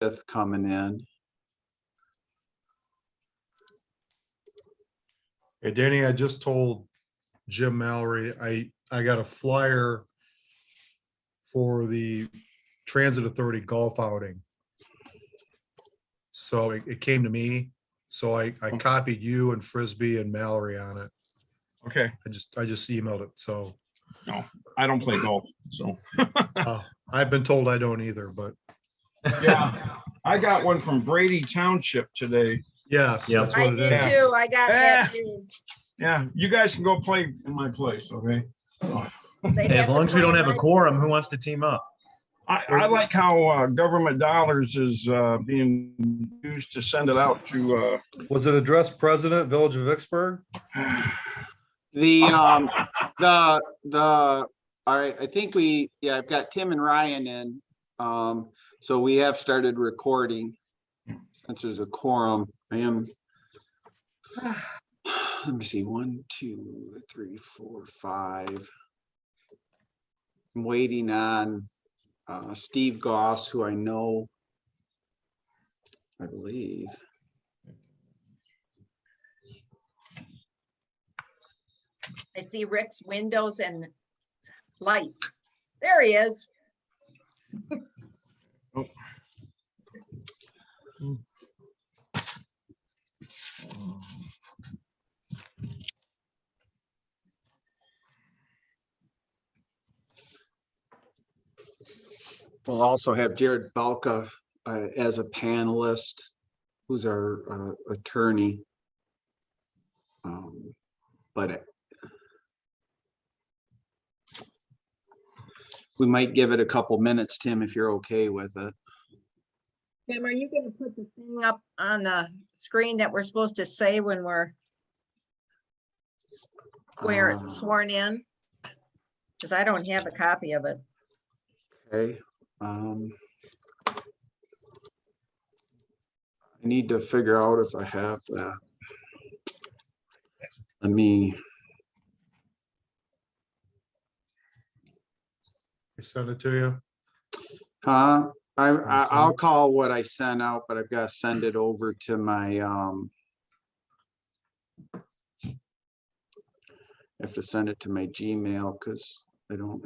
5th coming in. Hey, Danny, I just told Jim Mallory, I got a flyer for the Transit Authority golf outing. So it came to me. So I copied you and Frisbee and Mallory on it. Okay. I just emailed it. So No, I don't play golf, so. I've been told I don't either, but Yeah, I got one from Brady Township today. yes, Yep. that's I what it did is. too. I got that Eh. too. Yeah, you guys can go play in my place, okay? They Hey, have as to long as we don't play have a right- quorum, who wants to team up? I like how government dollars is being used to send it out to Was it addressed President, Village of Vicksburg? All right, I think I've got Tim and Ryan in. So we have started recording. Since there's a quorum, let me see, 1, 2, 3, 4, 5. I'm waiting on Steve Goss, who I know, I believe. I see Rick's windows and lights. There he is. We'll also have Jared Balka as a panelist, who's our attorney. But we might give it a couple minutes, Tim, if you're okay with it. Tim, are you gonna put the thing up on the screen that we're supposed to say when we're sworn in? Because I don't have a copy of it. Okay. I need to figure out if I have that. Let me. I sent it to you. I'll call what I sent out, but I've got to send it over to my, I have to send it to my Gmail because I don't.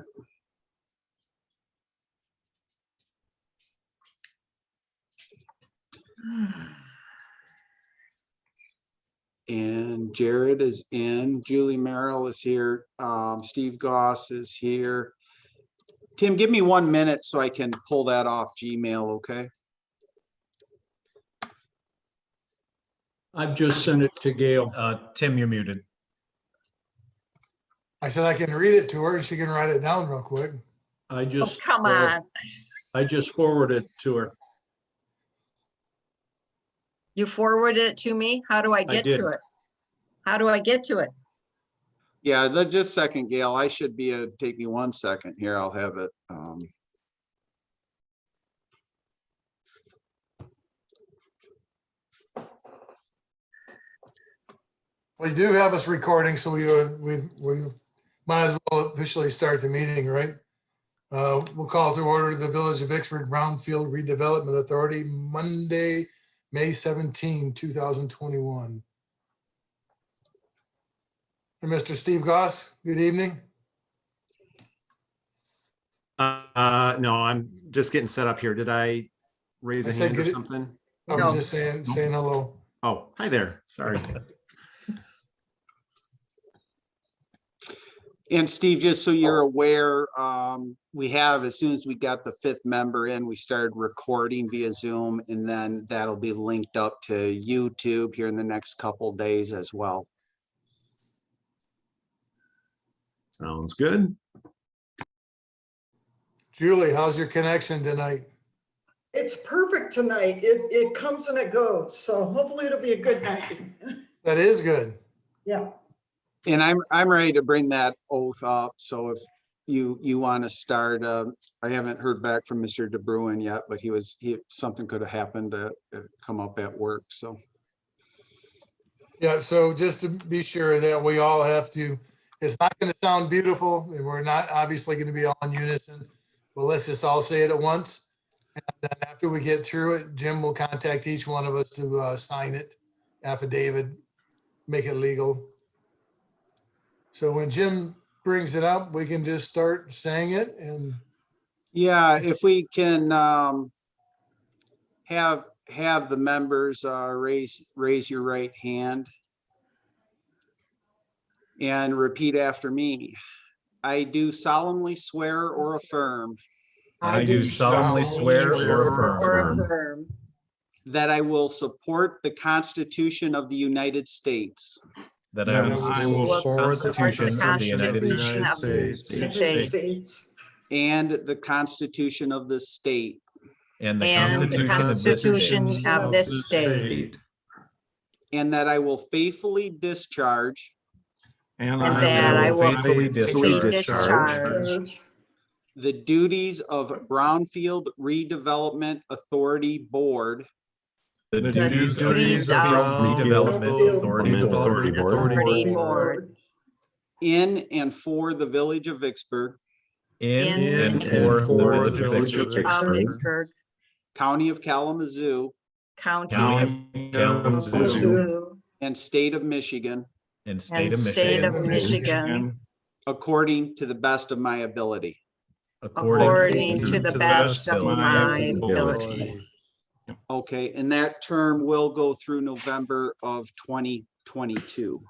And Jared is in, Julie Merrill is here, Steve Goss is here. Tim, give me 1 minute so I can pull that off Gmail, okay? I've just sent it to Gail. Tim, you're muted. I said I can read it to her and she can write it down real quick. I Oh, just. come on. I just forwarded it to her. You forwarded it to me? How do I get did. to it? How do I get to it? Yeah, just a second, Gail. I should be, take me 1 second here. I'll have it. We do have us recording, so we might as well officially start the meeting, right? We'll call to order the Village of Vicksburg Brownfield Redevelopment Authority, Monday, May 17, 2021. And Mr. Steve Goss, good evening. No, I'm just getting set up here. Did I raise I a said hand or get it- something? I No. was just saying hello. Oh, hi there. Sorry. And Steve, just so you're aware, we have, as soon as we got the 5th member in, we started recording via Zoom, and then that'll be linked up to YouTube here in the next couple days as well. Sounds good. Julie, how's your connection tonight? It's perfect tonight. It comes and it goes. So hopefully it'll be a good night. That is good. Yeah. And I'm ready to bring that oath up. So if you want to start, I haven't heard back from Mr. DeBruin yet, but something could have happened to come up at work. So. Yeah, so just to be sure that we all have to, it's not going to sound beautiful, and we're not obviously going to be all in unison, but let's just all say it at once. And then after we get through it, Jim will contact each one of us to sign it, affidavit, make it legal. So when Jim brings it up, we can just start saying it and Yeah, if we can have the members raise your right hand and repeat after me. I do solemnly swear or affirm I do solemnly swear or Or affirm affirm that I will support the Constitution of the United States that that I I will will support the support the Constitution of the United Constitution States of the United States. States. and the Constitution of this state, and the and the Constitution of this state, Constitution of this state, and that I will faithfully discharge And and that I will faithfully faithfully discharge discharge the duties of Brownfield Redevelopment Authority Board the the duties of duties of Redevelopment Authority Authority Board Board Authority Board in and for the Village of Vicksburg, in in and for the Village of Village Vicksburg, of Vicksburg, County of Kalamazoo, County County of of Kalamazoo, Kalamazoo, and State of Michigan, and State and of State of Michigan, Michigan, according to the best of my ability. according to the best of my ability. Okay, and that term will go through November of 2022.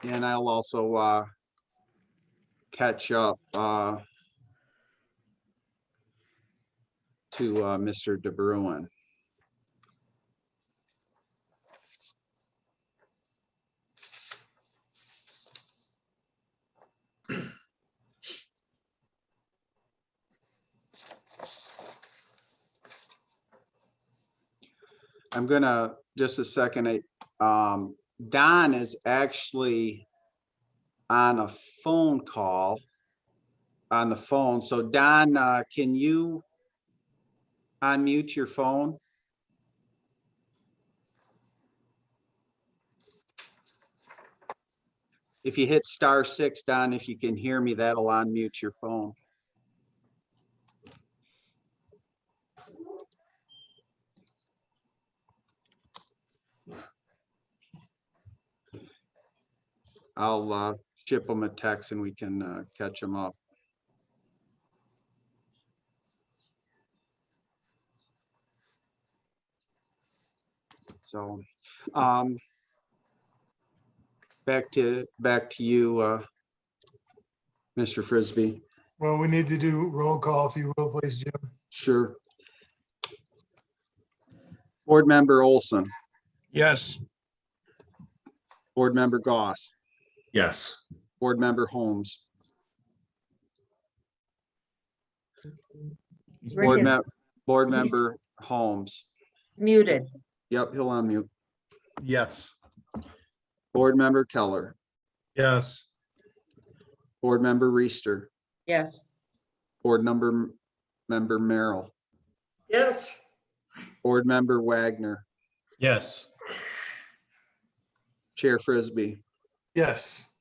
And I'll also catch up to Mr. De Bruin. I'm gonna, just a second, Don is actually on a phone call on the phone. So Don, can you unmute your phone? If you hit *6, Don, if you can hear me, that'll unmute your phone. I'll ship them a text and we can catch them up. So back to you, Mr. Frisbee. well, we need to do roll call if you will, please, Jim. Sure. Board Member Olson, yes, Board Member Goss, Yes. Board Member Holmes, Board Member Holmes. Muted. Yep, he'll unmute. Yes. Board Member Keller, Yes. Board Member Reister, Yes. Board Member Merrill, Yes. Board Member Wagner, yes, Chair Frisbee, Yes,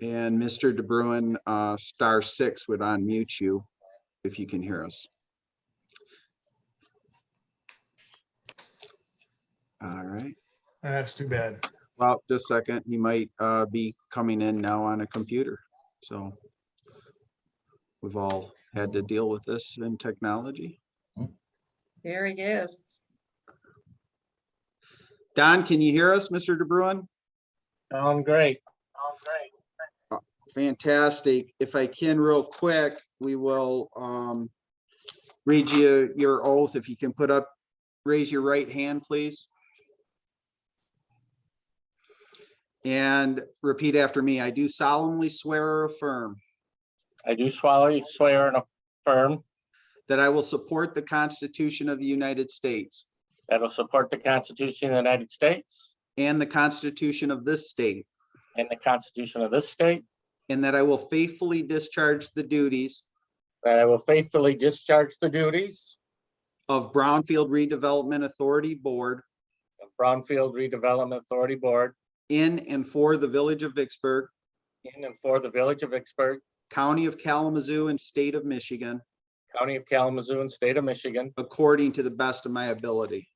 and Mr. De Bruin, *6 would unmute you if you can hear us. All right. that's too bad. Well, just a second, he might be coming in now on a computer. So we've all had to deal with this in technology. There he is. Don, can you hear us, Mr. De Bruin? Great. Fantastic. If I can real quick, we will read you your oath. If you can raise your right hand, please. And repeat after me. I do solemnly swear or affirm I do solemnly swear and affirm that I will support the Constitution of the United States that I will support the Constitution of the United States and the Constitution of this state, and the Constitution of this state, and that I will faithfully discharge the duties that I will faithfully discharge the duties of Brownfield Redevelopment Authority Board of Brownfield Redevelopment Authority Board in and for the Village of Vicksburg, in and for the Village of Vicksburg, County of Kalamazoo, and State of Michigan, County of Kalamazoo, and State of Michigan, according to the best of my ability.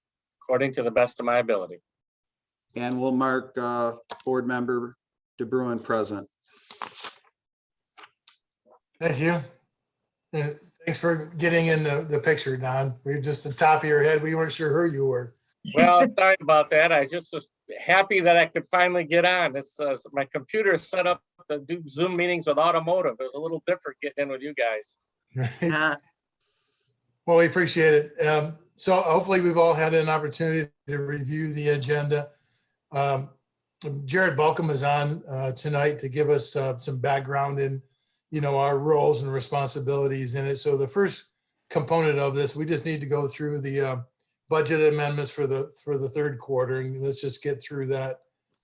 according to the best of my ability. And we'll mark Board Member DeBruin present. Thank you. And thanks for getting in the picture, Don. We were just the top of your head. We weren't sure who you were. Well, sorry about that. I just was happy that I could finally get on. It's my computer is set up to do Zoom meetings with automotive. It was a little different getting in with you guys. Right? Uh, Well, we appreciate it. So hopefully we've all had an opportunity to review the agenda. Jared Balcom is on tonight to give us some background in, our roles and responsibilities in it. So the first component of this, we just need to go through the budget amendments for the third quarter, and let's just get through that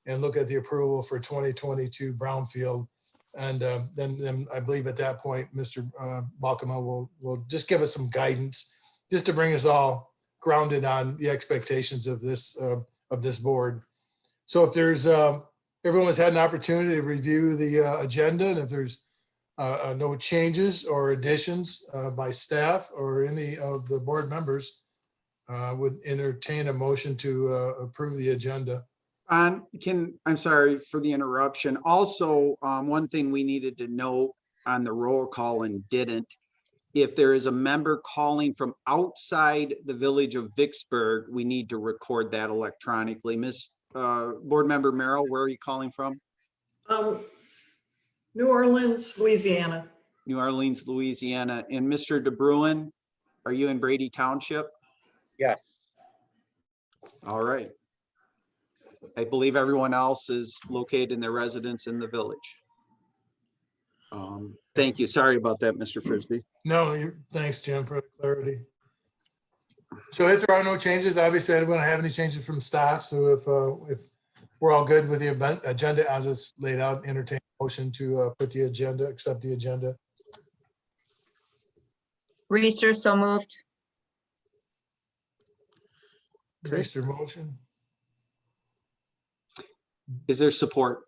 and look at the approval for 2022 Brownfield. And then I believe at that point, Mr. Balcom will just give us some guidance, just to bring us all grounded on the expectations of this board. So if there's, everyone has had an opportunity to review the agenda, and if there's no changes or additions by staff or any of the board members, would entertain a motion to approve the agenda. I'm sorry for the interruption. Also, one thing we needed to note on the roll call and didn't, if there is a member calling from outside the village of Vicksburg, we need to record that electronically. Board Member Merrill, where are you calling from? New Orleans, Louisiana. New Orleans, Louisiana. And Mr. DeBruin, are you in Brady Township? Yes. All right. I believe everyone else is located in their residence in the village. Thank you. Sorry about that, Mr. Frisbee. No, thanks, Jim, for the clarity. So if there are no changes, obviously I don't want to have any changes from staff. So if we're all good with the agenda as it's laid out, entertain a motion to accept the agenda. Reister, so moved. Okay. Mr. Motion. Is there support?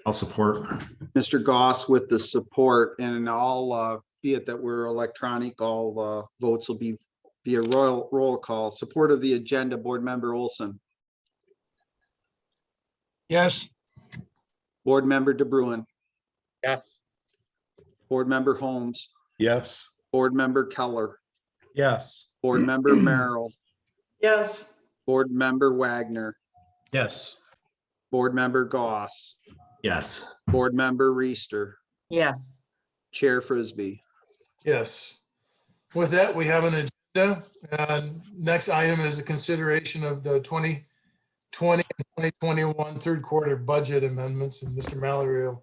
I'll support. Mr. Goss with the support, and all, be it that we're electronic, all votes will be via roll call. Support of the agenda, Board Member Olson. Yes. Board Member DeBruin. Yes. Board Member Holmes. Yes. Board Member Keller. Yes. Board Member Merrill. Yes. Board Member Wagner. Yes. Board Member Goss. Yes. Board Member Reister. Yes. Chair Frisbee. Yes. With that, we have an agenda. Next item is a consideration of the 2020 and 2021 third quarter budget amendments. And Mr. Mallory will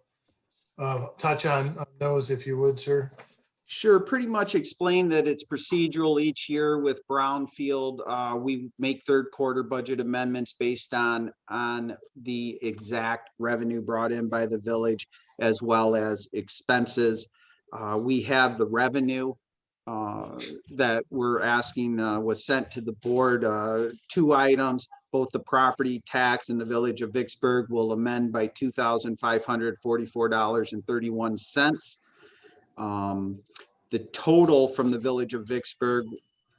touch on those if you would, sir. Sure, pretty much explain that it's procedural each year with Brownfield. We make third quarter budget amendments based on the exact revenue brought in by the village as well as expenses. We have the revenue that we're asking was sent to the board. Two items, both the property tax in the village of Vicksburg will amend by $2,544.31. The total from the village of Vicksburg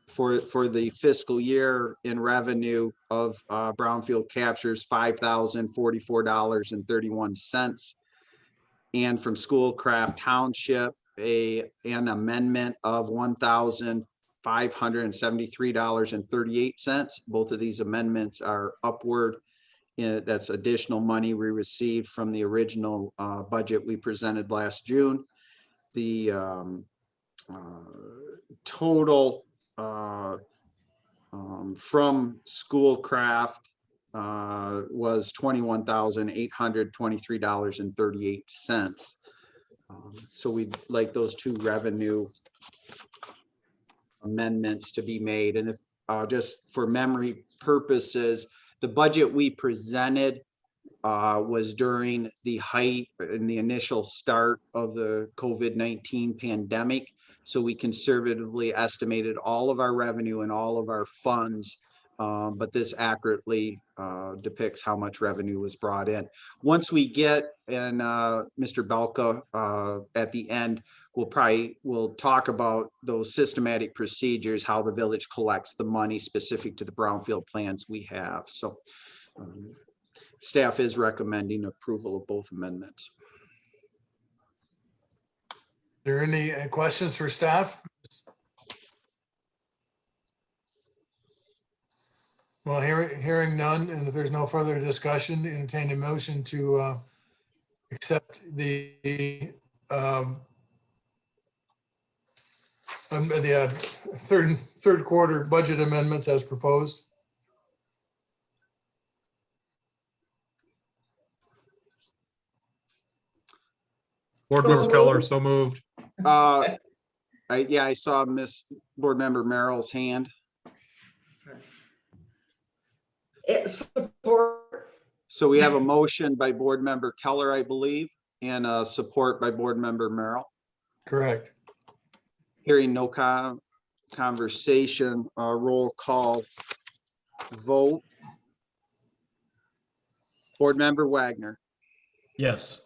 for the fiscal year in revenue of Brownfield captures $5,044.31. And from Schoolcraft Township, an amendment of $1,573.38. Both of these amendments are upward. That's additional money we received from the original budget we presented last June. The total from Schoolcraft was $21,823.38. So we'd like those two revenue amendments to be made. And if just for memory purposes, the budget we presented was during the height and the initial start of the COVID-19 pandemic. So we conservatively estimated all of our revenue and all of our funds But this accurately depicts how much revenue was brought in. Once we get, and Mr. Belka at the end, we'll talk about those systematic procedures, how the village collects the money specific to the brownfield plans we have. So staff is recommending approval of both amendments. Are there any questions for staff? Well, hearing none, and if there's no further discussion, entertain a motion to accept the third quarter budget amendments as proposed. Board Member Keller, so moved. I saw Miss Board Member Merrill's hand. Support. So we have a motion by Board Member Keller, I believe, and support by Board Member Merrill. Correct. Hearing no conversation, roll call vote. Board Member Wagner, Yes.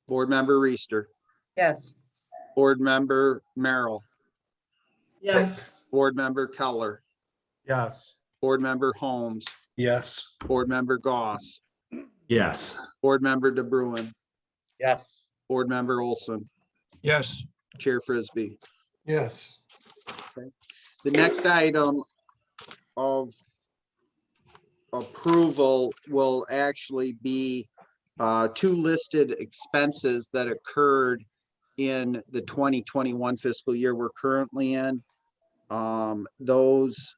Board Member Reister, Yes. Board Member Merrill, Yes. Board Member Keller, Yes. Board Member Holmes, Yes. Board Member Goss, Yes. Board Member DeBruin, Yes. Board Member Olson, Yes. Chair Frisbee. Yes. The next item of approval will actually be two listed expenses that occurred in the 2021 fiscal year we're currently in. Those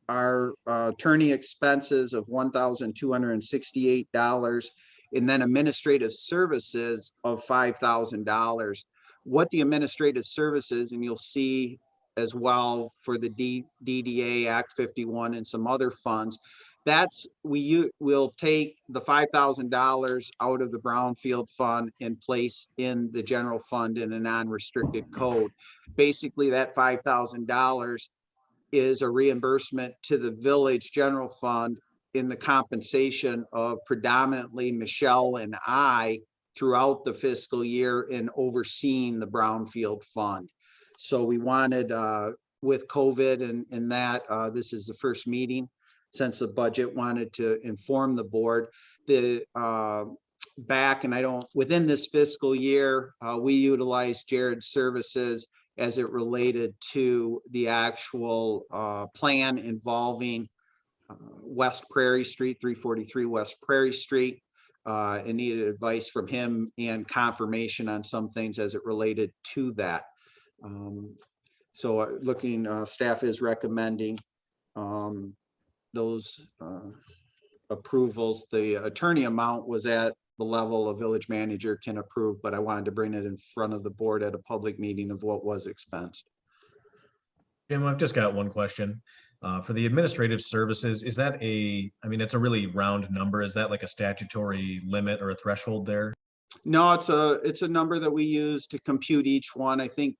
are attorney expenses of $1,268 and then administrative services of $5,000. What the administrative services, and you'll see as well for the DDA Act 51 and some other funds, that's we'll take the $5,000 out of the Brownfield fund and place in the general fund in a non-restricted code. Basically, that $5,000 is a reimbursement to the village general fund in the compensation of predominantly Michelle and I throughout the fiscal year in overseeing the Brownfield fund. So we wanted, with COVID and that, this is the first meeting since the budget, wanted to inform the board the back, and within this fiscal year, we utilized Jared's services as it related to the actual plan involving West Prairie Street, 343 West Prairie Street, and needed advice from him and confirmation on some things as it related to that. So staff is recommending those approvals. The attorney amount was at the level a village manager can approve, but I wanted to bring it in front of the board at a public meeting of what was expensed. Jim, I've just got one question. For the administrative services, is that it's a really round number. Is that like a statutory limit or a threshold there? No, it's a number that we use to compute each one. I think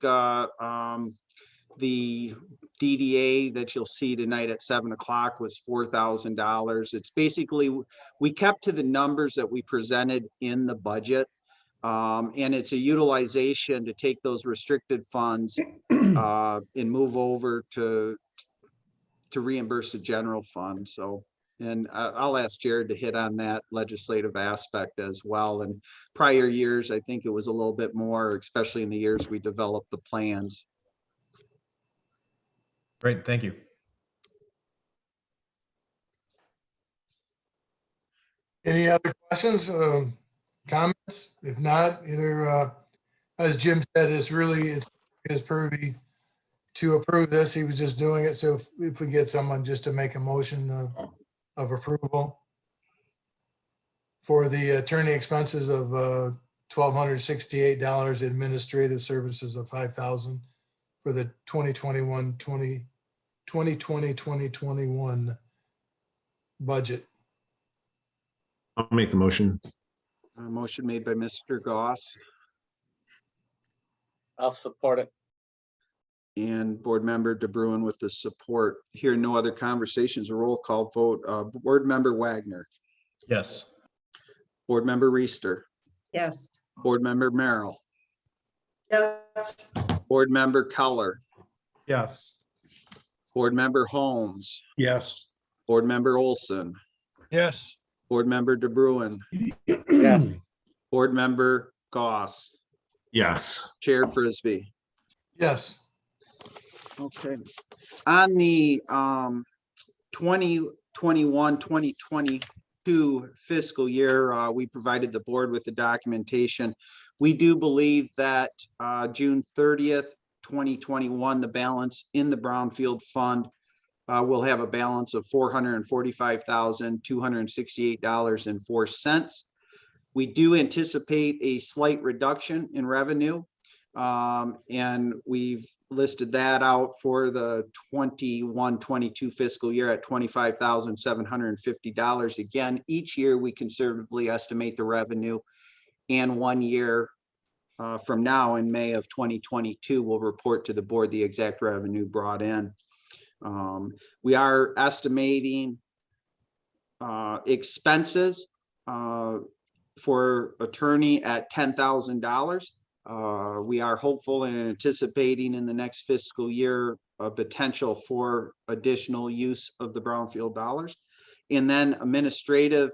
the DDA that you'll see tonight at 7 o'clock was $4,000. It's basically, we kept to the numbers that we presented in the budget. And it's a utilization to take those restricted funds and move over to reimburse the general fund. So, and I'll ask Jared to hit on that legislative aspect as well. And prior years, I think it was a little bit more, especially in the years we developed the plans. Great, thank you. Any other questions, comments? If not, either, as Jim said, it's his purview to approve this. He was just doing it. So if we get someone just to make a motion of approval for the attorney expenses of $1,268, administrative services of $5,000 for the 2021 budget. I'll make the motion. Motion made by Mr. Goss, I'll support it. and Board Member DeBruin with the support. Here, no other conversations, a roll call vote. Board Member Wagner, Yes. Board Member Reister, Yes. Board Member Merrill, Yes. Board Member Keller, Yes. Board Member Holmes, Yes. Board Member Olson, Yes. Board Member DeBruin, Yes. Board Member Goss, Yes. Chair Frisbee. Yes. Okay. On the 2021-2022 fiscal year, we provided the board with the documentation. We do believe that June 30th, 2021, the balance in the Brownfield Fund will have a balance of $445,268.04. We do anticipate a slight reduction in revenue. And we've listed that out for the 21-22 fiscal year at $25,750. Again, each year we conservatively estimate the revenue, and 1 year from now in May of 2022, we'll report to the board the exact revenue brought in. We are estimating expenses for attorney at $10,000. We are hopeful and anticipating in the next fiscal year a potential for additional use of the Brownfield dollars. And then administrative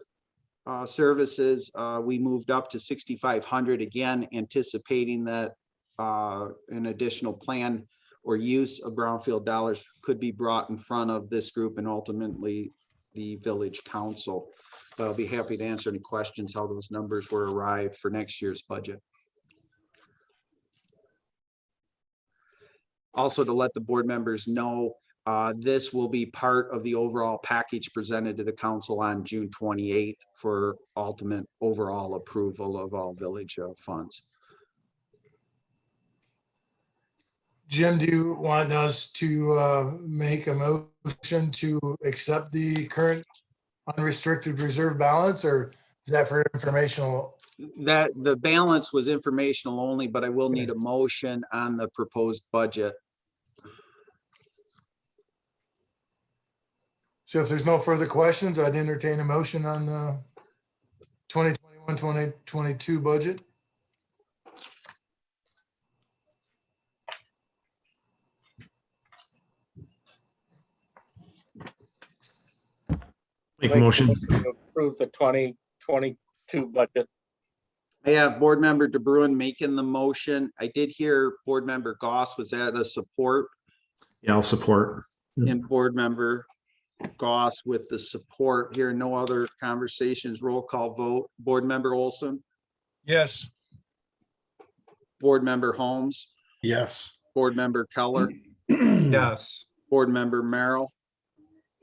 services, we moved up to $6,500, again, anticipating that an additional plan or use of Brownfield dollars could be brought in front of this group and ultimately the village council. But I'll be happy to answer any questions how those numbers were arrived for next year's budget. Also, to let the board members know, this will be part of the overall package presented to the council on June 28th for ultimate overall approval of all village funds. Jim, do you want us to make a motion to accept the current unrestricted reserve balance, or is that for informational? That the balance was informational only, but I will need a motion on the proposed budget. So if there's no further questions, I'd entertain a motion on the 2021-2022 budget. Make a motion. To approve the 2022 budget. I have Board Member DeBruin making the motion. I did hear Board Member Goss was at a support, Yeah, I'll support. and Board Member Goss with the support here. No other conversations. Roll call vote. Board Member Olson, Yes. Board Member Holmes, Yes. Board Member Keller, Yes. Board Member Merrill,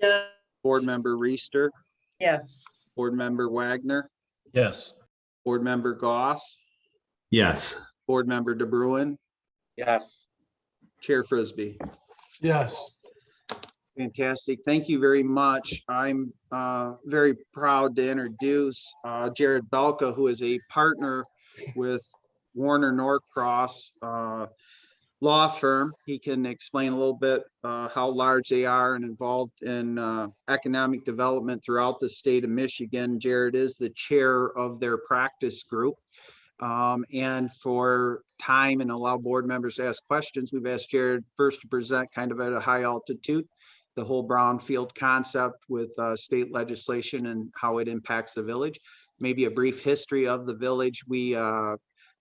Yes. Board Member Reister, Yes. Board Member Wagner, Yes. Board Member Goss, Yes. Board Member DeBruin, Yes. Chair Frisbee. Yes. Fantastic. Thank you very much. I'm very proud to introduce Jared Belka, who is a partner with Warner Norcross law firm. He can explain a little bit how large they are and involved in economic development throughout the state of Michigan. Jared is the chair of their practice group. And for time and allow board members to ask questions, we've asked Jared first to present kind of at a high altitude the whole Brownfield concept with state legislation and how it impacts the village. Maybe a brief history of the village. We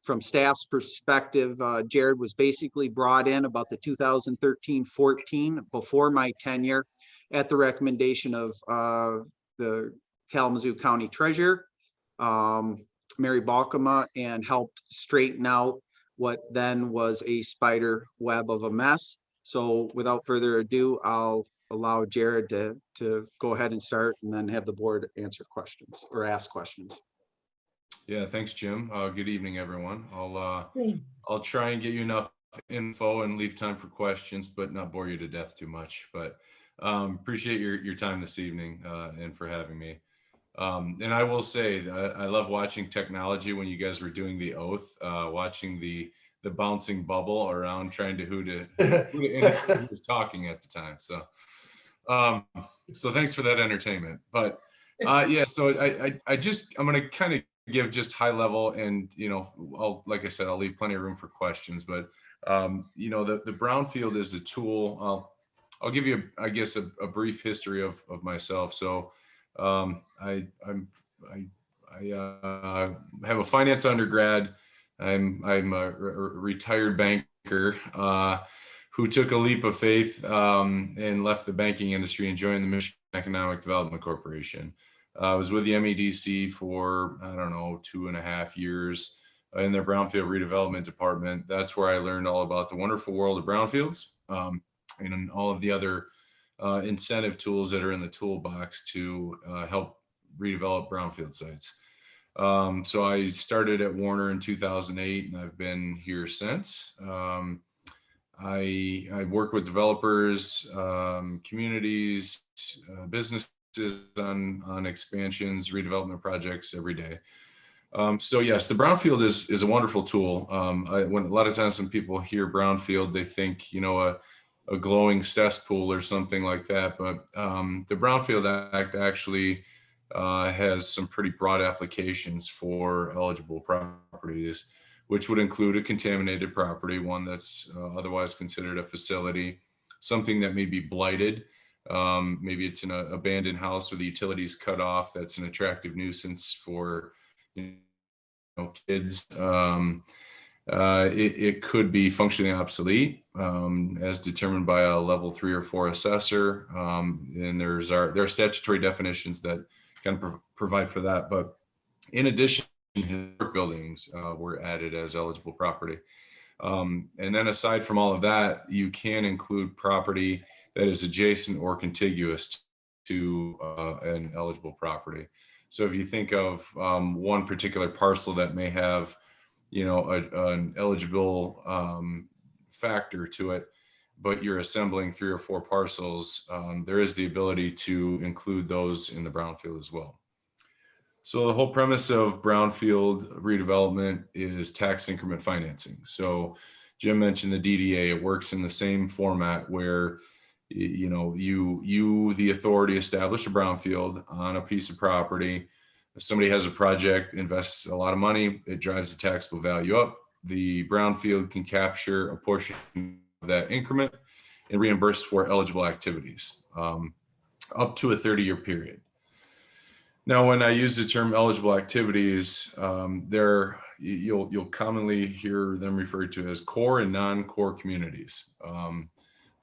from staff's perspective, Jared was basically brought in about the 2013-14 before my tenure at the recommendation of the Kalamazoo County Treasurer, Mary Balkema, and helped straighten out what then was a spider web of a mess. So without further ado, I'll allow Jared to go ahead and start and then have the board answer questions or ask questions. Yeah, thanks, Jim. Good evening, everyone. I'll try and get you enough info and leave time for questions, but not bore you to death too much. But appreciate your time this evening and for having me. And I will say, I love watching technology when you guys were doing the oath, watching the the bouncing bubble around trying to who was talking at the time. So, so thanks for that entertainment. But yeah, so I'm going to kind of give just high level, and like I said, I'll leave plenty of room for questions. But the Brownfield is a tool. I'll give you, I guess, a brief history of myself. So I have a finance undergrad. I'm a retired banker who took a leap of faith and left the banking industry and joined the Michigan Economic Development Corporation. I was with the MEDC for, I don't know, 2.5 years in their Brownfield Redevelopment Department. That's where I learned all about the wonderful world of brownfields and all of the other incentive tools that are in the toolbox to help redevelop brownfield sites. So I started at Warner in 2008, and I've been here since. I work with developers, communities, businesses on expansions, redevelopment projects every day. So yes, the Brownfield is a wonderful tool. When a lot of times when people hear Brownfield, they think, a glowing cesspool or something like that. But the Brownfield Act actually has some pretty broad applications for eligible properties, which would include a contaminated property, one that's otherwise considered a facility, something that may be blighted. Maybe it's an abandoned house where the utilities cut off. That's an attractive nuisance for kids. It could be functionally obsolete as determined by a level 3 or 4 assessor. And there are statutory definitions that kind of provide for that. But in addition, buildings were added as eligible property. And then aside from all of that, you can include property that is adjacent or contiguous to an eligible property. So if you think of one particular parcel that may have, an eligible factor to it, but you're assembling 3 or 4 parcels, there is the ability to include those in the Brownfield as well. So the whole premise of Brownfield redevelopment is tax increment financing. So Jim mentioned the DDA. It works in the same format where you the authority, establish a Brownfield on a piece of property. If somebody has a project, invests a lot of money, it drives the taxable value up. The Brownfield can capture a portion of that increment and reimburse for eligible activities up to a 30-year period. Now, when I use the term eligible activities, you'll commonly hear them referred to as core and non-core communities.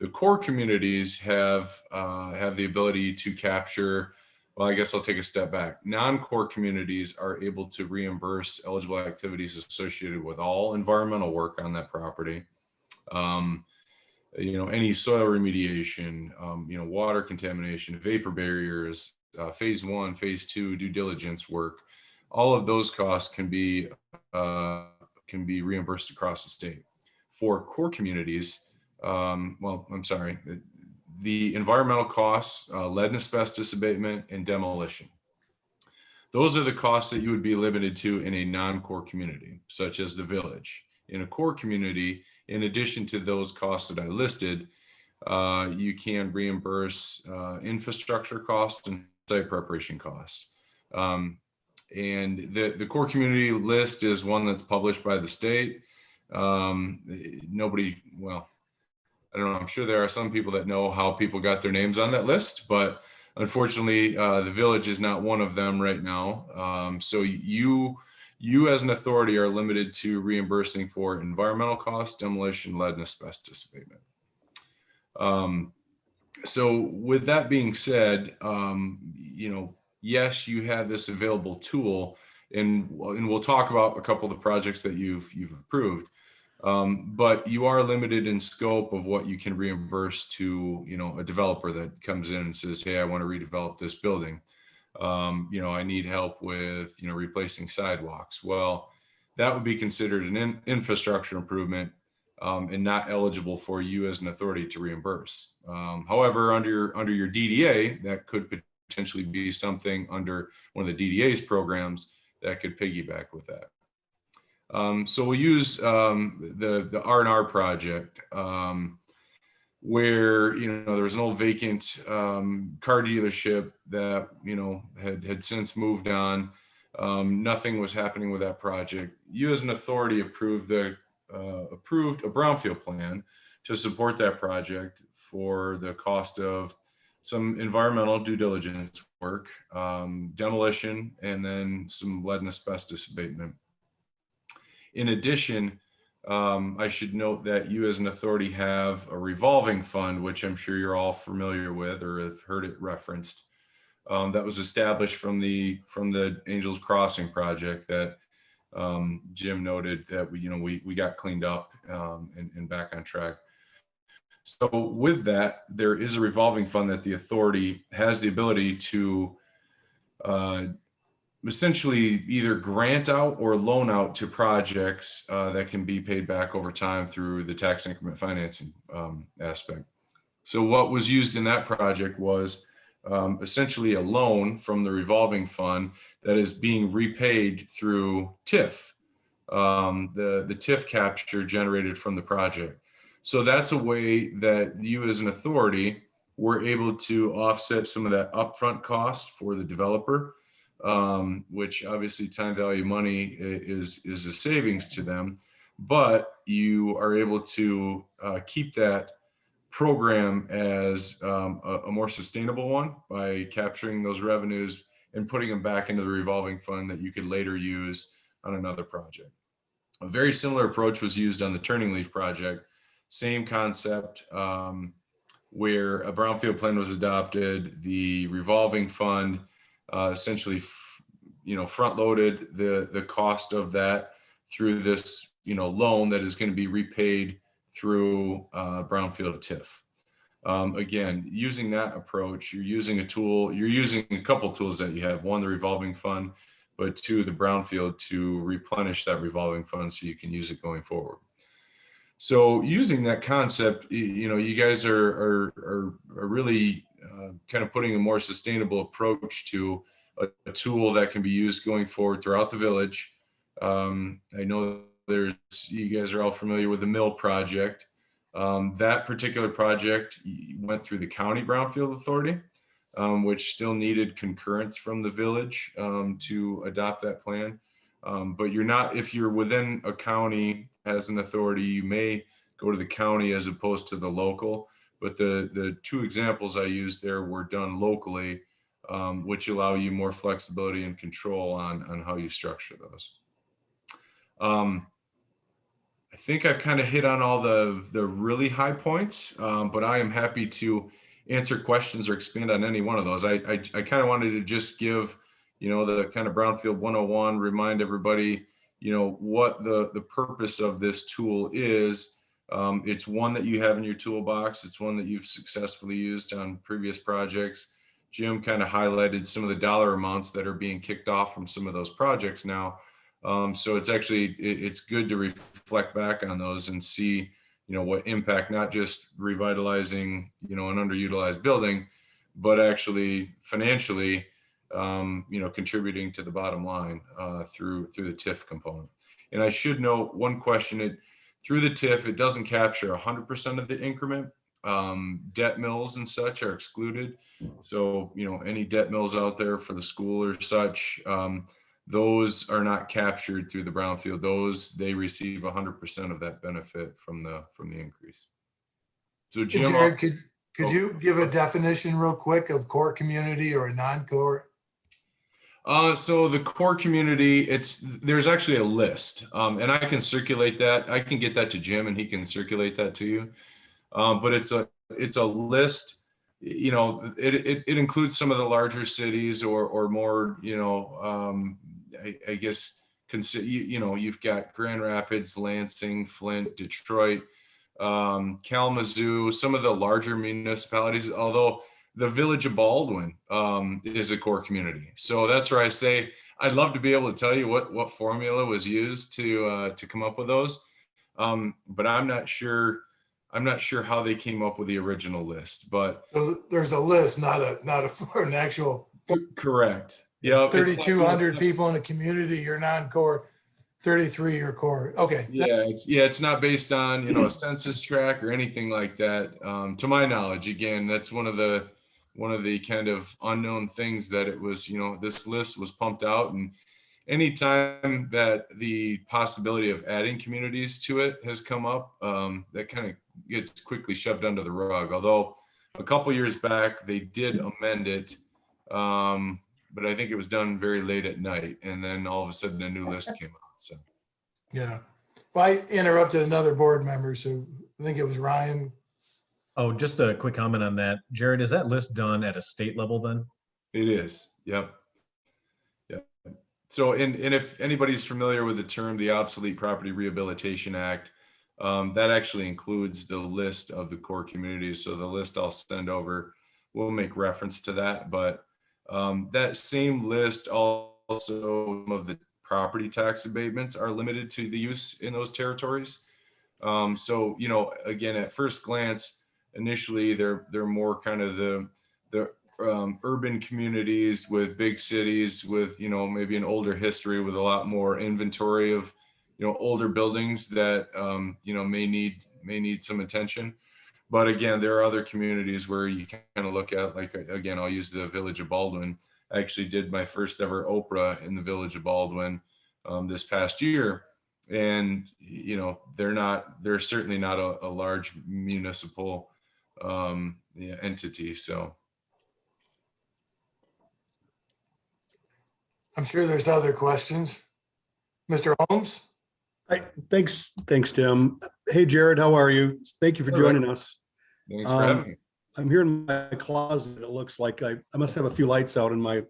The core communities have the ability to capture. Well, I guess I'll take a step back. Non-core communities are able to reimburse eligible activities associated with all environmental work on that property. Any soil remediation, water contamination, vapor barriers, phase 1, phase 2 due diligence work. All of those costs can be reimbursed across the state. For core communities, the environmental costs, lead and asbestos abatement, and demolition. Those are the costs that you would be limited to in a non-core community, such as the village. In a core community, in addition to those costs that I listed, you can reimburse infrastructure costs and site preparation costs. And the core community list is one that's published by the state. I don't know. I'm sure there are some people that know how people got their names on that list, but unfortunately, the village is not one of them right now. So you as an authority are limited to reimbursing for environmental costs, demolition, lead, and asbestos abatement. So with that being said, yes, you have this available tool, and we'll talk about a couple of the projects that you've approved. But you are limited in scope of what you can reimburse to, a developer that comes in and says, hey, I want to redevelop this building. I need help with, replacing sidewalks. Well, that would be considered an infrastructure improvement and not eligible for you as an authority to reimburse. However, under your DDA, that could potentially be something under one of the DDA's programs that could piggyback with that. So we'll use the R&R project, where, you know, there was an old vacant car dealership that, you know, had since moved on. Nothing was happening with that project. You as an authority approved a brownfield plan to support that project for the cost of some environmental due diligence work, demolition, and then some lead and asbestos abatement. In addition, I should note that you as an authority have a revolving fund, which I'm sure you're all familiar with or have heard it referenced. That was established from the Angels Crossing project that Jim noted that we got cleaned up and back on track. So with that, there is a revolving fund that the authority has the ability to essentially either grant out or loan out to projects that can be paid back over time through the tax increment financing aspect. So what was used in that project was essentially a loan from the revolving fund that is being repaid through TIF, the TIF capture generated from the project. So that's a way that you as an authority were able to offset some of that upfront cost for the developer, which obviously time value money is a savings to them, but you are able to keep that program as a more sustainable one by capturing those revenues and putting them back into the revolving fund that you could later use on another project. A very similar approach was used on the Turning Leaf project. Same concept, where a brownfield plan was adopted. The revolving fund essentially, front loaded the cost of that through this, loan that is going to be repaid through brownfield TIF. Again, using that approach, you're using a couple tools that you have. One, the revolving fund, but two, the brownfield to replenish that revolving fund so you can use it going forward. So using that concept, you guys are really kind of putting a more sustainable approach to a tool that can be used going forward throughout the village. I know you guys are all familiar with the mill project. That particular project went through the county brownfield authority, which still needed concurrence from the village to adopt that plan. But if you're within a county as an authority, you may go to the county as opposed to the local. But the two examples I used there were done locally, which allow you more flexibility and control on how you structure those. I think I've kind of hit on all the really high points, but I am happy to answer questions or expand on any one of those. I kind of wanted to just give the kind of Brownfield 101, remind everybody, what the purpose of this tool is. It's one that you have in your toolbox. It's one that you've successfully used on previous projects. Jim kind of highlighted some of the dollar amounts that are being kicked off from some of those projects now. So it's good to reflect back on those and see, what impact, not just revitalizing, an underutilized building, but actually financially, contributing to the bottom line through the TIF component. And I should note one question, through the TIF, it doesn't capture 100% of the increment. Debt mills and such are excluded. So, any debt mills out there for the school or such, those are not captured through the brownfield. They receive 100% of that benefit from the increase. So Jim, Jared, could you give a definition real quick of core community or non-core? So the core community, there's actually a list, and I can circulate that. I can get that to Jim and he can circulate that to you. But it's a list, it includes some of the larger cities or more, I guess, you've got Grand Rapids, Lansing, Flint, Detroit, Kalamazoo, some of the larger municipalities, although the village of Baldwin is a core community. So that's where I say, I'd love to be able to tell you what formula was used to come up with those. But I'm not sure how they came up with the original list, but So there's a list, not an actual. Correct. Yeah. 3,200 people in a community, you're non-core. 33 or core. Okay. It's not based on, a census tract or anything like that. To my knowledge, again, that's one of the kind of unknown things that it was, this list was pumped out, and anytime that the possibility of adding communities to it has come up, that kind of gets quickly shoved under the rug. Although a couple years back, they did amend it. But I think it was done very late at night, and then all of a sudden a new list came out. So, Yeah. Well, I interrupted another board member, so I think it was Ryan. Oh, just a quick comment on that. Jared, is that list done at a state level then? it is. Yep. So, and if anybody's familiar with the term, the Obsolete Property Rehabilitation Act, that actually includes the list of the core communities. So the list I'll send over will make reference to that. But that same list also, some of the property tax abatements are limited to the use in those territories. So, again, at first glance, initially they're more kind of the urban communities with big cities with, maybe an older history with a lot more inventory of, older buildings that, may need some attention. But again, there are other communities where you kind of look at, like, again, I'll use the Village of Baldwin. I actually did my first ever Oprah in the Village of Baldwin this past year. And, they're certainly not a large municipal entity. So. I'm sure there's other questions. Mr. Holmes? Hi, thanks, Tim. Hey, Jared, how are you? Thank you for joining us. Thanks for having me. I'm here in my closet. It looks like I must have a few lights out in my.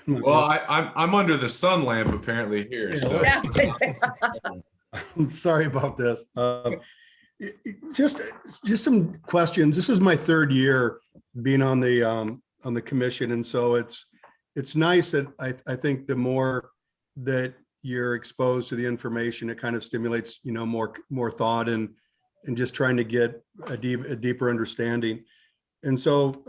Well, I'm under the sun lamp apparently here. So. Yeah. Sorry about this. Just some questions. This is my third year being on the commission, and so it's nice that I think the more that you're exposed to the information, it kind of stimulates, more thought and just trying to get a deeper understanding. And so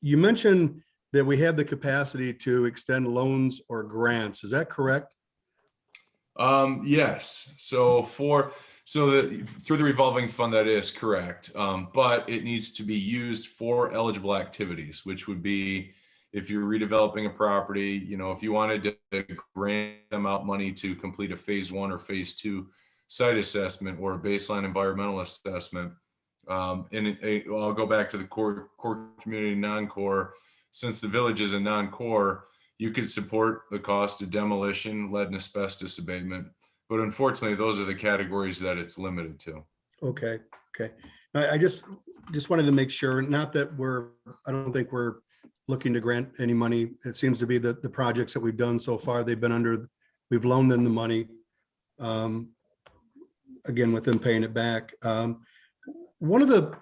you mentioned that we have the capacity to extend loans or grants. Is that correct? Yes. So through the revolving fund, that is correct. But it needs to be used for eligible activities, which would be if you're redeveloping a property, if you wanted to grant them out money to complete a phase 1 or phase 2 site assessment or a baseline environmental assessment. I'll go back to the core community non-core. Since the village is a non-core, you could support the cost of demolition, lead and asbestos abatement. But unfortunately, those are the categories that it's limited to. Okay. I just wanted to make sure, not that I don't think we're looking to grant any money. It seems to be that the projects that we've done so far, we've loaned them the money. Again, with them paying it back. One of the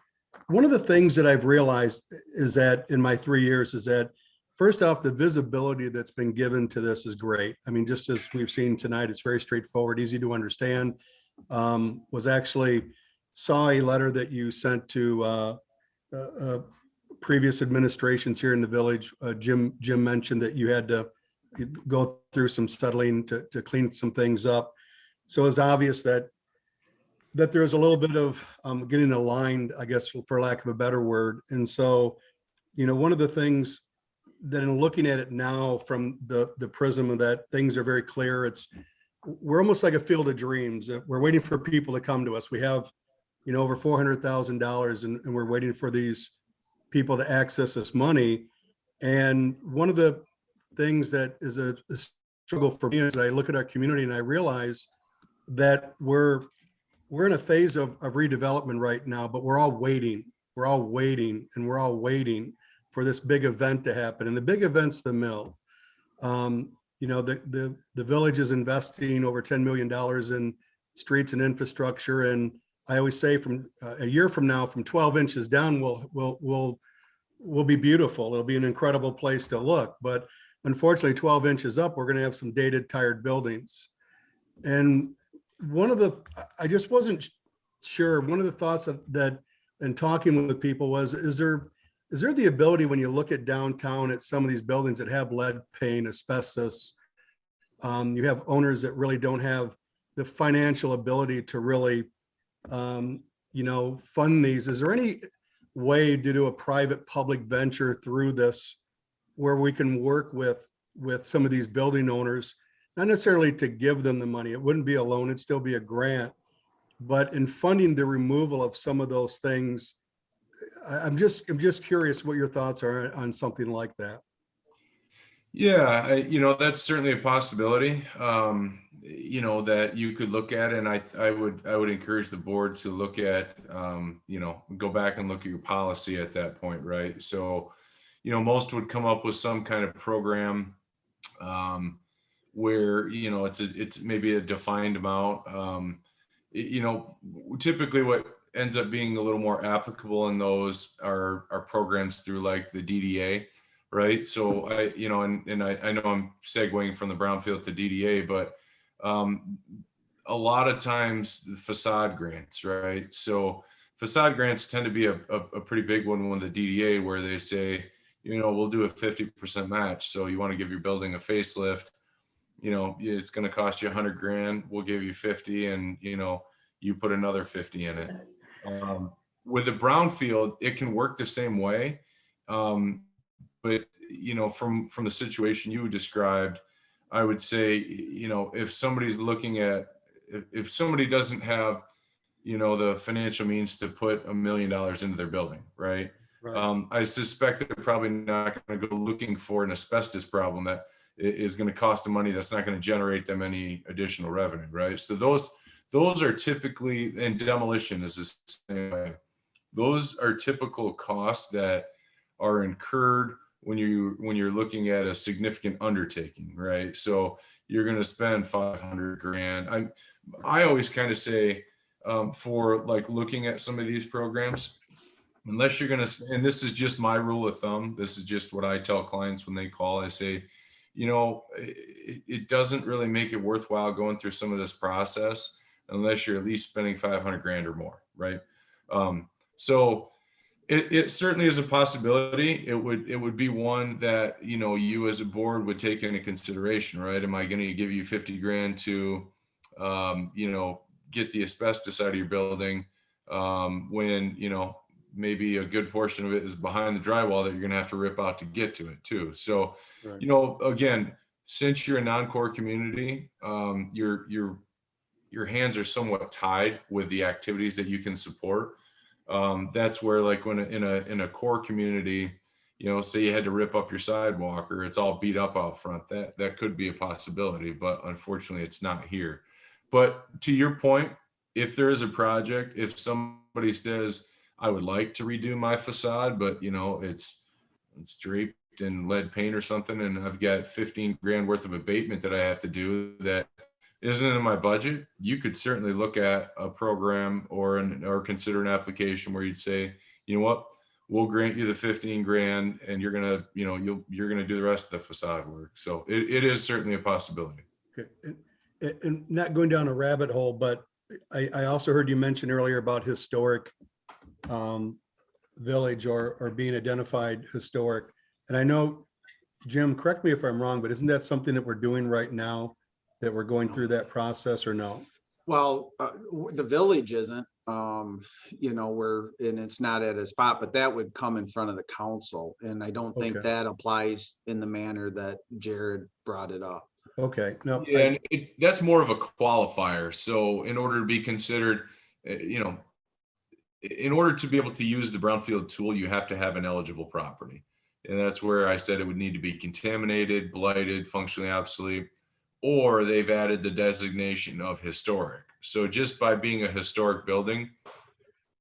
things that I've realized is that in my 3 years is that, first off, the visibility that's been given to this is great. I mean, just as we've seen tonight, it's very straightforward, easy to understand. Saw a letter that you sent to previous administrations here in the village. Jim mentioned that you had to go through some settling to clean some things up. So it's obvious that there's a little bit of getting aligned, I guess, for lack of a better word. And so, one of the things that in looking at it now from the prism of that things are very clear, we're almost like a field of dreams. We're waiting for people to come to us. We have, over $400,000 and we're waiting for these people to access this money. And one of the things that is a struggle for me is I look at our community and I realize that we're in a phase of redevelopment right now, but we're all waiting for this big event to happen. And the big event's the mill. The village is investing over $10 million in streets and infrastructure. And I always say from a year from now, from 12 inches down, will be beautiful. It'll be an incredible place to look. But unfortunately, 12 inches up, we're going to have some dated, tired buildings. And I just wasn't sure. One of the thoughts that in talking with people was, is there the ability when you look at downtown at some of these buildings that have lead paint, asbestos, You have owners that really don't have the financial ability to really, fund these. Is there any way to do a private public venture through this where we can work with some of these building owners, not necessarily to give them the money? It wouldn't be a loan, it'd still be a grant. But in funding the removal of some of those things, I'm just curious what your thoughts are on something like that. Yeah, that's certainly a possibility, that you could look at. And I would encourage the board to look at, go back and look at your policy at that point, right? So, most would come up with some kind of program where, it's maybe a defined amount. Typically what ends up being a little more applicable in those are programs through like the DDA. Right. So I know I'm segueing from the Brownfield to DDA, but a lot of times the facade grants, right? So facade grants tend to be a pretty big one with the DDA, where they say, we'll do a 50% match. So you want to give your building a facelift, it's going to cost you $100,000. We'll give you 50, and you put another 50 in it. With the Brownfield, it can work the same way. But, from the situation you described, I would say, if somebody's looking at, if somebody doesn't have, the financial means to put $1 million into their building, right? I suspect that they're probably not going to go looking for an asbestos problem that is going to cost them money that's not going to generate them any additional revenue, right? So those are typically, and demolition is the same way. Those are typical costs that are incurred when you're looking at a significant undertaking, right? So you're going to spend $500,000. I always kind of say, for like looking at some of these programs, unless you're going to, and this is just my rule of thumb, this is just what I tell clients when they call. I say, it doesn't really make it worthwhile going through some of this process unless you're at least spending $500,000 or more, right? So it certainly is a possibility. It would be one that, you as a board would take into consideration, right? Am I going to give you $50,000 to, get the asbestos out of your building, when, maybe a good portion of it is behind the drywall that you're going to have to rip out to get to it too. So, Right. Again, since you're a non-core community, your hands are somewhat tied with the activities that you can support. That's where, like, when in a core community, say you had to rip up your sidewalk or it's all beat up out front, that could be a possibility, but unfortunately it's not here. But to your point, if there is a project, if somebody says, I would like to redo my facade, but it's draped in lead paint or something, and I've got $15,000 worth of abatement that I have to do that isn't in my budget, you could certainly look at a program or consider an application where you'd say, you know what, we'll grant you the $15,000 and you're gonna, you're gonna do the rest of the facade work. So it is certainly a possibility. Okay. And not going down a rabbit hole, but I also heard you mention earlier about historic village or being identified historic. And I know, Jim, correct me if I'm wrong, but isn't that something that we're doing right now, that we're going through that process, or no? Well, the village isn't, and it's not at a spot, but that would come in front of the council. And I don't think Okay. that applies in the manner that Jared brought it up. Okay, no. Yeah, and that's more of a qualifier. So in order to be considered, in order to be able to use the Brownfield tool, you have to have an eligible property. And that's where I said it would need to be contaminated, blighted, functionally obsolete, or they've added the designation of historic. So just by being a historic building,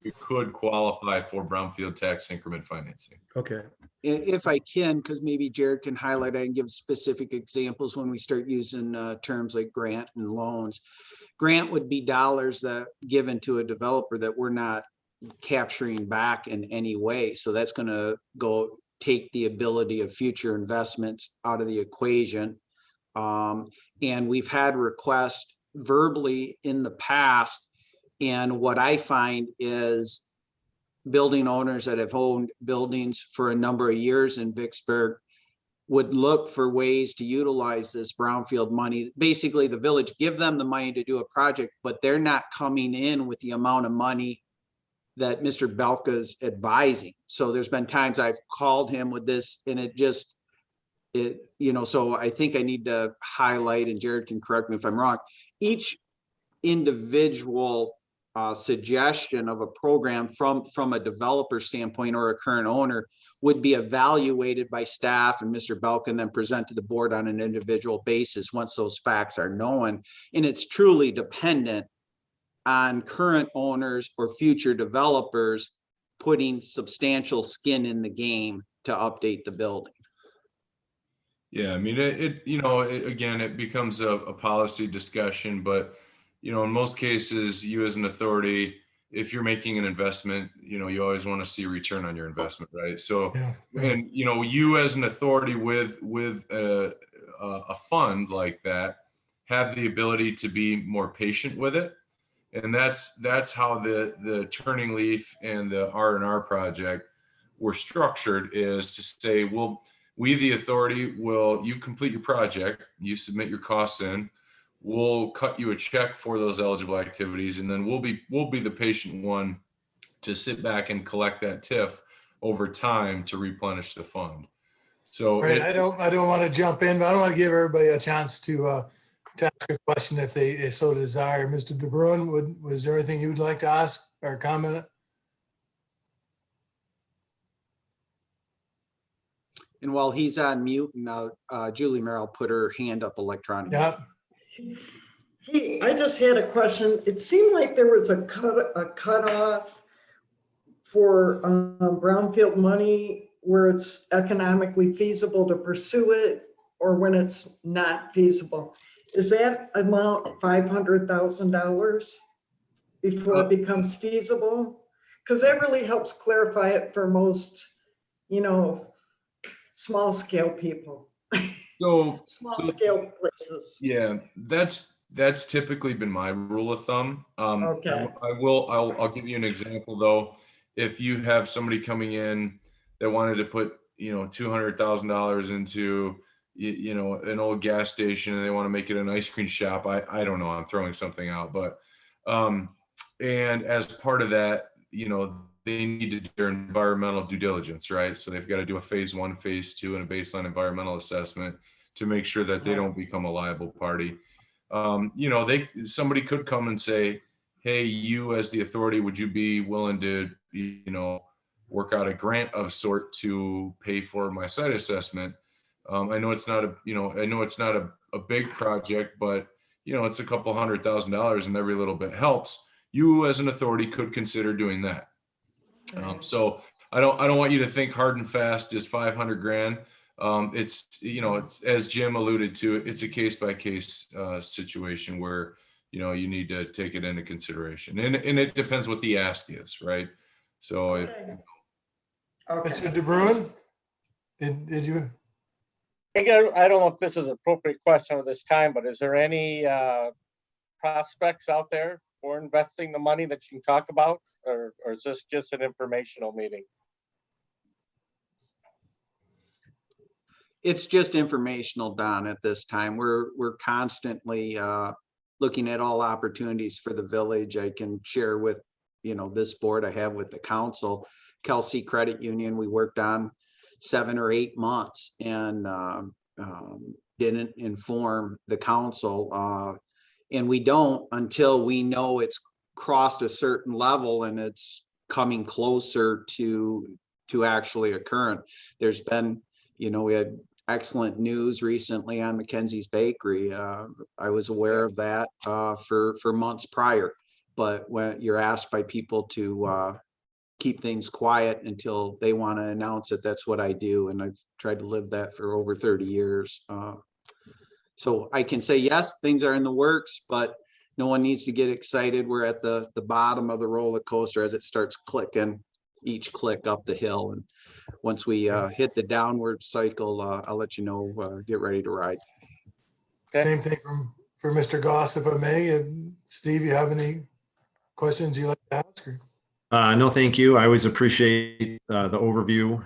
you could qualify for Brownfield tax increment financing. Okay. If I can, because maybe Jared can highlight, I can give specific examples when we start using terms like grant and loans. Grant would be dollars that given to a developer that we're not capturing back in any way. So that's going to go take the ability of future investments out of the equation. And we've had requests verbally in the past. And what I find is building owners that have owned buildings for a number of years in Vicksburg would look for ways to utilize this brownfield money. Basically, the village give them the money to do a project, but they're not coming in with the amount of money that Mr. Belka's advising. So there's been times I've called him with this and so I think I need to highlight, and Jared can correct me if I'm wrong, each individual suggestion of a program from a developer standpoint or a current owner would be evaluated by staff and Mr. Belka, and then present to the board on an individual basis once those facts are known. And it's truly dependent on current owners or future developers putting substantial skin in the game to update the building. Yeah, I mean, again, it becomes a policy discussion, but, in most cases, you as an authority, if you're making an investment, you always want to see a return on your investment, right? So, Yeah. and, you as an authority with a fund like that have the ability to be more patient with it. And that's how the Turning Leaf and the R&R project were structured, is to say, well, we, the authority, you complete your project, you submit your costs in, we'll cut you a check for those eligible activities, and then we'll be the patient one to sit back and collect that TIF over time to replenish the fund. So Right, I don't want to jump in, but I don't want to give everybody a chance to ask a question if they so desire. Mr. DeBruin, was there anything you would like to ask or comment? And while he's on mute, now Julie Merrill put her hand up electronically. Yeah. Hey, I just had a question. It seemed like there was a cutoff for brownfield money where it's economically feasible to pursue it, or when it's not feasible. Is that amount $500,000 before it becomes feasible? Because that really helps clarify it for most, small scale people. So Small scale places. yeah, that's typically been my rule of thumb. Okay. I'll give you an example though. If you have somebody coming in that wanted to put, $200,000 into, an old gas station, and they want to make it an ice cream shop, I don't know, I'm throwing something out, but, and as part of that, they need to do their environmental due diligence, right? So they've got to do a phase 1, phase 2, and a baseline environmental assessment to make sure that they don't become a liable party. Somebody could come and say, hey, you as the authority, would you be willing to, work out a grant of sort to pay for my site assessment? I know it's not a big project, but it's a couple $100,000 and every little bit helps. You as an authority could consider doing that. So I don't want you to think hard and fast is 500 grand. It's as Jim alluded to, it's a case by case situation where, you need to take it into consideration, and it depends what the ask is, right? So if Mr. DeBruin, did you? I don't know if this is an appropriate question at this time, but is there any prospects out there for investing the money that you can talk about, or is this just an informational meeting? It's just informational, Don, at this time. We're constantly looking at all opportunities for the village. I can share with, this board, I have with the council, Kelsey Credit Union, we worked on 7 or 8 months and didn't inform the council. And we don't until we know it's crossed a certain level and it's coming closer to actually occurring. There's been, we had excellent news recently on Mackenzie's Bakery. I was aware of that for months prior, but when you're asked by people to keep things quiet until they want to announce it, that's what I do. And I've tried to live that for over 30 years. So I can say, yes, things are in the works, but no one needs to get excited. We're at the bottom of the roller coaster as it starts clicking, each click up the hill. And once we hit the downward cycle, I'll let you know, get ready to ride. Same thing for Mr. Goss, if I may. And Steve, you have any questions you'd like to ask? No, thank you. I always appreciate the overview.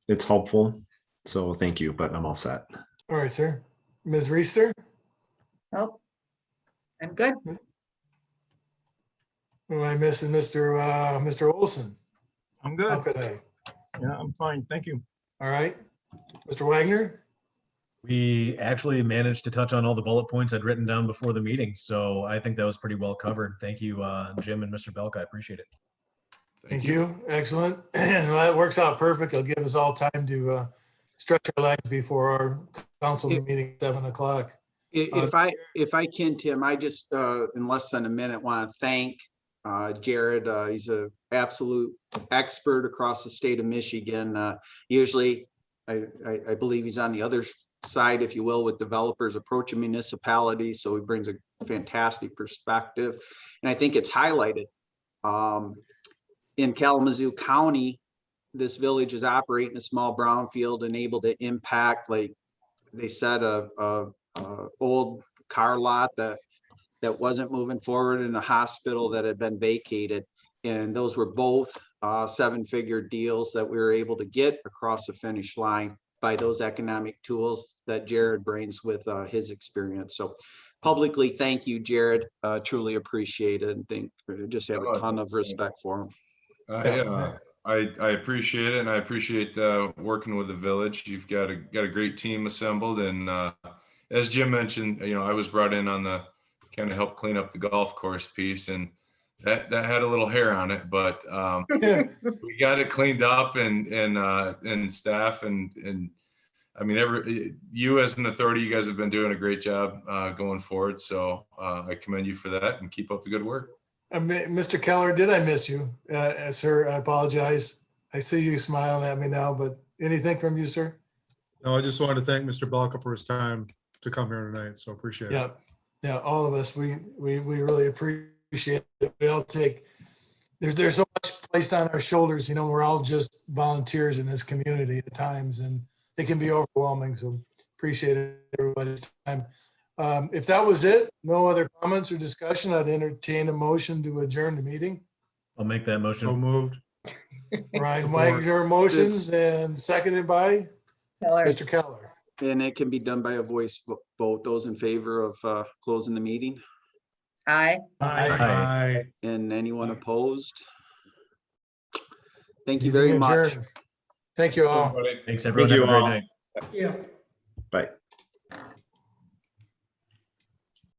It's helpful. So thank you, but I'm all set. All right, sir. Ms. Reister? Oh, I'm good. Am I missing Mr. Olson? I'm How good. could I? Yeah, I'm fine. Thank you. All right. Mr. Wagner? We actually managed to touch on all the bullet points I'd written down before the meeting, so I think that was pretty well covered. Thank you, Jim and Mr. Belka. I appreciate it. Thank you. Excellent. Well, that works out perfect. It'll give us all time to stretch our legs before our council meeting at 7 o'clock. If I can, Tim, I just, in less than a minute, want to thank Jared. He's an absolute expert across the state of Michigan. Usually, I believe he's on the other side, if you will, with developers approaching municipalities. So he brings a fantastic perspective. And I think it's highlighted. In Kalamazoo County, this village is operating a small brownfield and able to impact, like they said, a old car lot that wasn't moving forward, in a hospital that had been vacated. And those were both 7-figure deals that we were able to get across the finish line by those economic tools that Jared brings with his experience. So publicly, thank you, Jared. Truly appreciate it, and just have a ton of respect for him. Yeah, I appreciate it, and I appreciate working with the village. You've got a great team assembled, and as Jim mentioned, I was brought in on the kind of help clean up the golf course piece, and that had a little hair on it, but we got it cleaned up, and staff and I mean, you as an authority, you guys have been doing a great job going forward. So I commend you for that, and keep up the good work. Mr. Keller, did I miss you? Sir, I apologize. I see you smiling at me now, but anything from you, sir? No, I just wanted to thank Mr. Balka for his time to come here tonight. So appreciate it. Yeah. Yeah, all of us, we really appreciate it. We all take, there's so much placed on our shoulders, we're all just volunteers in this community at times, and it can be overwhelming. So appreciate it, everybody's time. If that was it, no other comments or discussion, I'd entertain a motion to adjourn the meeting. I'll make that motion. So moved. Ryan Support. Wagner motions and seconded by Keller. Mr. Keller. And it can be done by a voice vote. Those in favor of closing the meeting, Aye. Aye. and anyone opposed? Thank you very much. Thank you all. Thanks, everyone. Thank Have you a great all. night. Yeah. Bye.